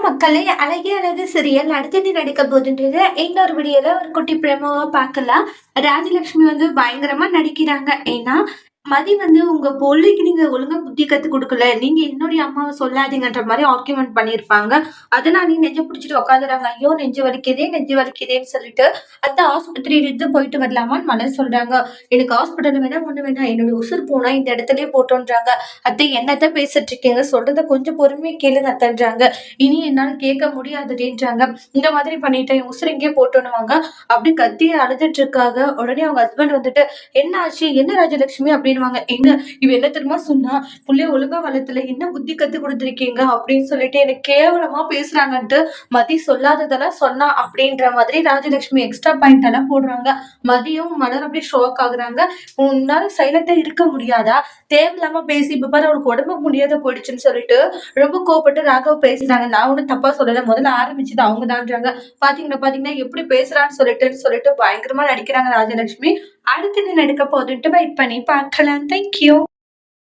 மக்களே! அழகே அழகு சீரியல் அடுத்தது நடிக்க போதுன்றது இன்னொரு வீடியோல ஒரு குட்டி ப்ரோமோவா பார்க்கலாம். ராஜலட்சுமி வந்து பயங்கரமா நடிக்கிறாங்க. ஏன்னா, மதி வந்து உங்க புள்ளைக்கு நீங்க ஒழுங்கா புத்தி கத்துக் குடுக்கல. நீங்க என்னுடைய அம்மாவ சொல்லாதீங்கன்ற மாரி ஆர்கியூமென்ட் பண்ணியிருப்பாங்க. அதனாலேயே நெஞ்ச புடிச்சுட்டு உட்காந்துறாங்க. ஐயோ! நெஞ்சு வலிக்குதே, நெஞ்சு வலிக்குதேன்னு சொல்லிட்டு, அத்தை ஆஸ்பத்திரியிலிருந்து போயிட்டு வரலாமான்னு மலர் சொல்றாங்க. எனக்கு ஹாஸ்பிட்டல் வேணாம், ஒண்ணு வேணாம். என்னுடைய உசுர் போனா இந்த இடத்துலயே போட்டுன்றாங்க. அத்தை என்னத்த பேசிட்டு இருக்கீங்க? சொல்றத கொஞ்சம் பொறுமையா கேளுங்க அத்தைன்றாங்க. இனி என்னால கேட்க முடியாதுடின்றாங்க. இந்த மாதிரி பண்ணிட்டேன் என் உசுர இங்கேயே போட்டுன்னுவாங்க. அப்படி கத்தி அழுதுட்டு இருக்காங்க. உடனே அவங்க ஹஸ்பண்ட் வந்துட்டு, "என்ன ஆச்சு? என்ன ராஜலட்சுமி?" அப்படின்னுவாங்க. "ஏங்க இவ என்ன தெரியுமா சொன்னா? புள்ளைய ஒழுங்கா வளர்த்துல என்ன புத்தி கத்துக் குடுத்துருக்கீங்க?" அப்படின்னு சொல்லிட்டு எனக்கு கேவலமா பேசுறாங்கன்ட்டு மதி சொல்லாததெல்லாம் சொன்னா அப்படின்ற மாதிரி ராஜலட்சுமி எக்ஸ்ட்ரா பாயிண்ட் எல்லாம் போடுறாங்க. மதியும் மலர் அப்படியே ஷாக் ஆகுறாங்க. "உன்னால சைலண்டா இருக்க முடியாதா? தேவையில்லாம பேசி இப்ப பாரு அவளுக்கு உடம்பு முடியாத போயிடுச்சுன்னு சொல்லிட்டு ரொம்ப கோவப்பட்டு ராகவ் பேசுறாங்க. நான் ஒண்ணும் தப்பா சொல்லல. முதல்ல ஆரம்பிச்சது அவங்க தான்றாங்க. பாத்தீங்கன்னா எப்படி பேசுறான்னு சொல்லிட்டு பயங்கரமா நடிக்கிறாங்க ராஜலட்சுமி. அடுத்து என்ன நடக்க போகுதுன்ட்டு வெயிட் பண்ணி பார்க்கலாம். Thank you.